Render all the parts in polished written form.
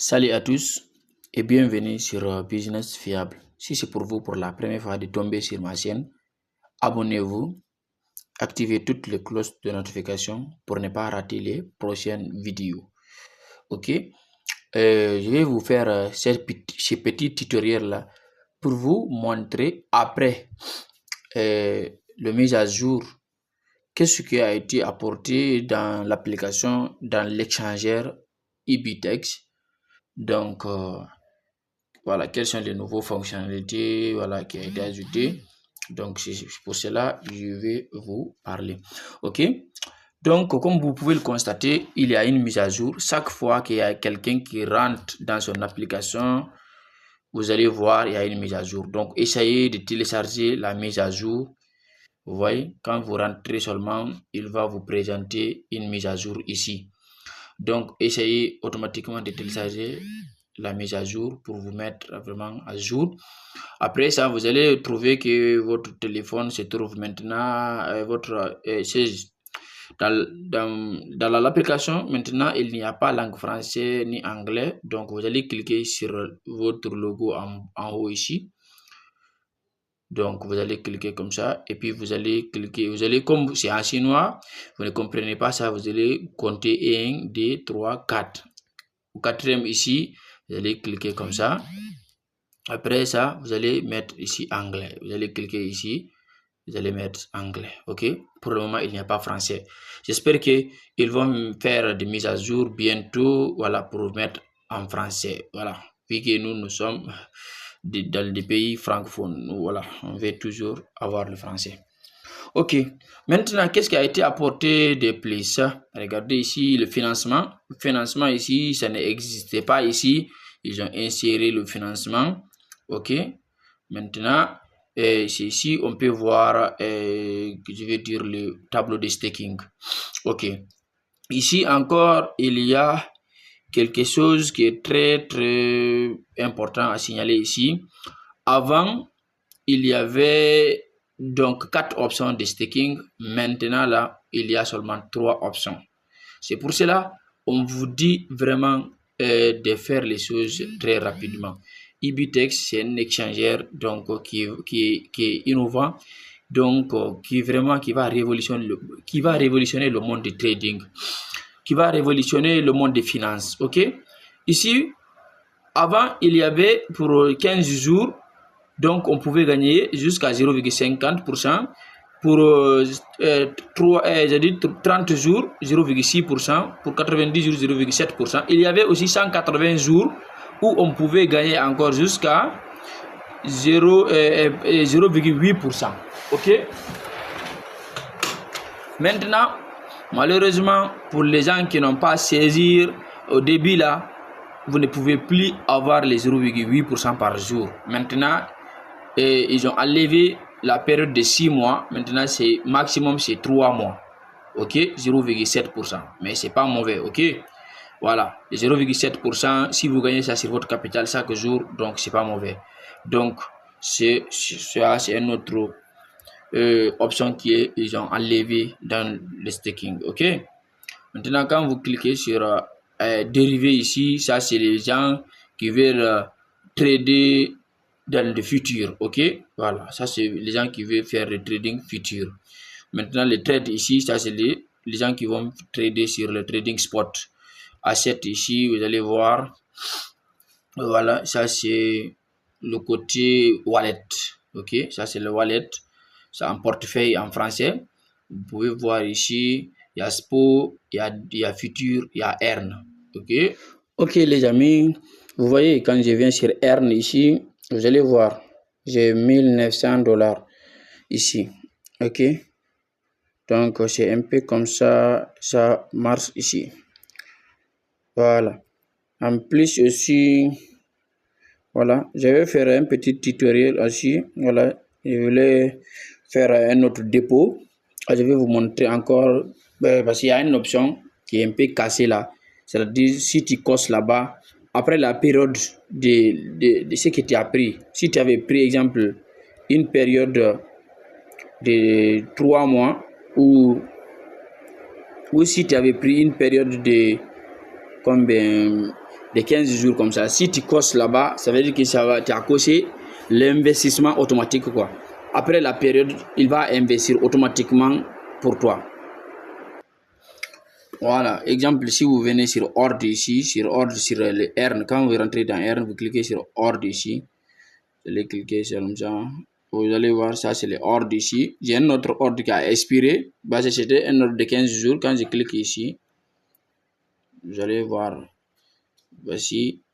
Salut à tous et bienvenue sur Business Fiable. Si c'est pour vous pour la première fois de tomber sur ma chaîne, abonnez-vous, activez toutes les cloches de notification pour ne pas rater les prochaines vidéos. Ok, je vais vous faire ce petit tutoriel là pour vous montrer après le mise à jour qu'est-ce qui a été apporté dans l'application, dans l'échangeur Ibitex. Donc, voilà, quelles sont les nouvelles fonctionnalités voilà, qui ont été ajoutées. Donc, c'est pour cela que je vais vous parler. OK? Donc, comme vous pouvez le constater, il y a une mise à jour. Chaque fois qu'il y a quelqu'un qui rentre dans son application, vous allez voir, il y a une mise à jour. Donc, essayez de télécharger la mise à jour. Vous voyez, quand vous rentrez seulement, il va vous présenter une mise à jour ici. Donc, essayez automatiquement de télécharger la mise à jour pour vous mettre vraiment à jour. Après ça, vous allez trouver que votre téléphone se trouve maintenant, dans l'application. Maintenant, il n'y a pas langue française ni anglais. Donc, vous allez cliquer sur votre logo en haut ici. Donc, vous allez cliquer comme ça et puis vous allez cliquer, comme c'est en chinois, vous ne comprenez pas ça, vous allez compter 1, 2, 3, 4. Au quatrième ici, vous allez cliquer comme ça. Après ça, vous allez mettre ici anglais. Vous allez cliquer ici, vous allez mettre anglais. OK? Pour le moment, il n'y a pas français. J'espère qu'ils vont faire des mises à jour bientôt, voilà, pour mettre en français. Voilà. Vu que nous sommes dans des pays francophones, voilà, on veut toujours avoir le français. Ok, maintenant, qu'est-ce qui a été apporté de plus? Regardez ici le financement. Le financement ici, ça n'existait pas ici. Ils ont inséré le financement. Ok, maintenant, ici, on peut voir, je vais dire, le tableau de staking. Ok, ici encore, il y a quelque chose qui est très important à signaler ici. Avant, il y avait donc 4 options de staking. Maintenant, là, il y a seulement 3 options. C'est pour cela on vous dit vraiment de faire les choses très rapidement. Ibitex, c'est un échangeur donc, qui est innovant, donc qui va révolutionner le monde du trading, qui va révolutionner le monde des finances. Ok, ici, avant, il y avait pour 15 jours, donc on pouvait gagner jusqu'à 0,50%. Pour 30 jours, 0,6%. Pour 90 jours, 0,7%. Il y avait aussi 180 jours où on pouvait gagner encore jusqu'à 0,8%. Ok. Maintenant, malheureusement, pour les gens qui n'ont pas saisi au début là, vous ne pouvez plus avoir les 0,8% par jour. Maintenant, ils ont enlevé la période de 6 mois. Maintenant, c'est maximum, c'est 3 mois. Ok, 0,7%. Mais c'est pas mauvais. Ok, voilà, 0,7%. Si vous gagnez ça sur votre capital chaque jour, donc c'est pas mauvais. Donc, c'est une autre option qu'ils ont enlevé dans le staking. Ok, maintenant, quand vous cliquez sur dérivé ici, ça c'est les gens qui veulent trader dans le futur. Ok, voilà, ça c'est les gens qui veulent faire le trading futur. Maintenant, le trade ici, ça c'est les gens qui vont trader sur le trading spot. Asset ici, vous allez voir, voilà, ça c'est le côté wallet. Ok, ça c'est le wallet, c'est un portefeuille en français. Vous pouvez voir ici, il y a SPO, il y a futur, il y a earn. Ok les amis, vous voyez quand je viens sur earn ici, vous allez voir, j'ai 1900$ ici. Ok, donc c'est un peu comme ça, ça marche ici. Voilà. En plus aussi, voilà, je vais faire un petit tutoriel aussi. Voilà, je voulais faire un autre dépôt. Je vais vous montrer encore, parce qu'il y a une option qui est un peu cassée là. C'est-à-dire, si tu cosses là-bas, après la période de ce que tu as pris, si tu avais pris, exemple, une période de 3 mois, ou si tu avais pris une période de combien, de 15 jours comme ça. Si tu coches là-bas, ça veut dire que tu as coché l'investissement automatique, quoi. Après la période, il va investir automatiquement pour toi. Voilà, exemple, si vous venez sur ordre ici, sur le earn, quand vous rentrez dans earn, vous cliquez sur ordre ici, vous allez cliquer sur ça, vous allez voir ça, c'est le ordre ici. J'ai un autre ordre qui a expiré, c'était un ordre de 15 jours. Quand je clique ici, vous allez voir, voici,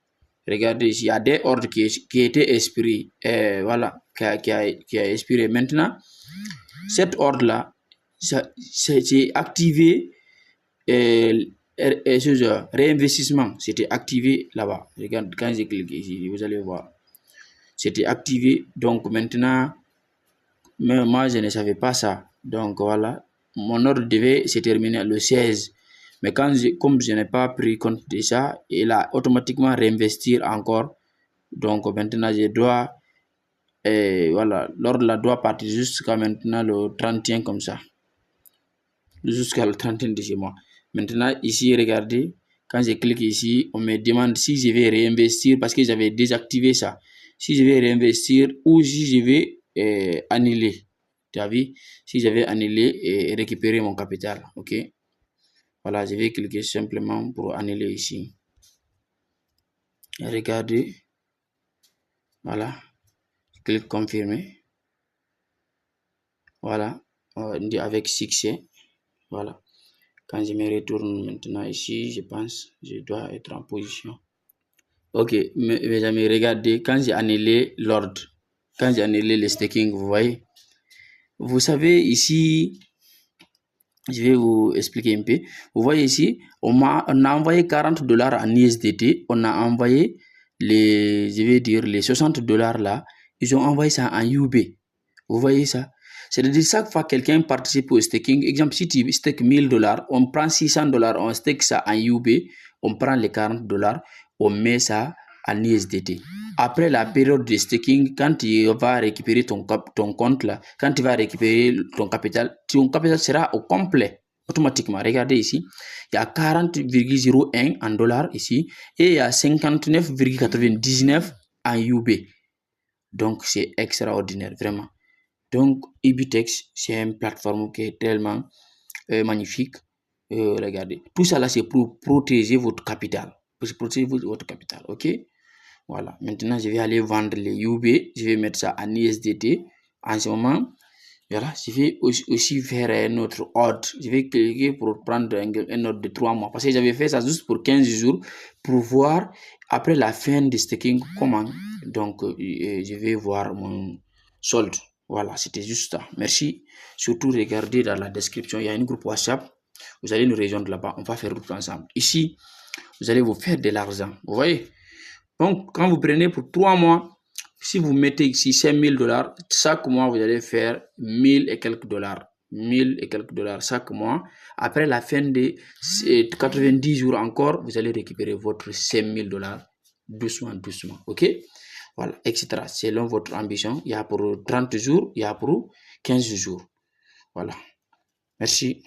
regardez ici, il y a des ordres qui étaient expirés, voilà, qui a expiré. Maintenant, cet ordre-là, c'est activé. Réinvestissement, c'était activé là-bas. Regarde, quand j'ai cliqué ici, vous allez voir, c'était activé. Donc maintenant, mais moi je ne savais pas ça. Donc voilà, mon ordre devait se terminer le 16. Mais comme je n'ai pas pris compte de ça, il a automatiquement réinvestir encore. Donc maintenant, je dois, voilà, l'ordre là doit partir jusqu'à maintenant le 31 comme ça. Jusqu'à le 31 de chez moi. Maintenant, ici, regardez, quand je clique ici, on me demande si je vais réinvestir parce que j'avais désactivé ça. Si je vais réinvestir ou si je vais annuler. Tu as vu? Si je vais annuler et récupérer mon capital. OK? Voilà, je vais cliquer simplement pour annuler ici. Et regardez. Voilà. Je clique confirmer. Voilà. On dit avec succès. Voilà. Quand je me retourne maintenant ici, je pense que je dois être en position. Ok, mes amis, regardez, quand j'ai annulé l'ordre, quand j'ai annulé le staking, vous voyez, vous savez ici, je vais vous expliquer un peu. Vous voyez ici, on a envoyé $40 en USDT, on a envoyé les 60$ là, ils ont envoyé ça en UB. Vous voyez ça? C'est-à-dire, chaque fois que quelqu'un participe au staking, exemple, si tu stakes $1000, on prend $600, on stake ça en UB, on prend les $40, on met ça en USDT. Après la période de staking, quand tu vas récupérer ton compte là, quand tu vas récupérer ton capital sera au complet automatiquement. Regardez ici, il y a 40,01 en dollars ici et il y a 59,99 en UB. Donc, c'est extraordinaire, vraiment. Donc, Ibitex, c'est une plateforme qui est tellement magnifique. Regardez, tout ça là, c'est pour protéger votre capital. Pour protéger votre capital, ok? Voilà, maintenant, je vais aller vendre les UB. Je vais mettre ça en USDT. En ce moment, voilà, je vais aussi faire un autre ordre. Je vais cliquer pour prendre un ordre de 3 mois. Parce que j'avais fait ça juste pour 15 jours pour voir après la fin du staking comment. Donc, je vais voir mon solde. Voilà, c'était juste ça. Merci. Surtout, regardez dans la description, il y a un groupe WhatsApp. Vous allez nous rejoindre là-bas. On va faire groupe ensemble. Ici, vous allez vous faire de l'argent. Vous voyez? Donc, quand vous prenez pour 3 mois, si vous mettez ici $5000, chaque mois, vous allez faire 1000 et quelques dollars. 1000 et quelques dollars chaque mois. Après la fin de 90 jours encore, vous allez récupérer votre $5000 doucement, doucement. OK? Voilà, etc. Selon votre ambition, il y a pour 30 jours, il y a pour 15 jours. Voilà. Merci.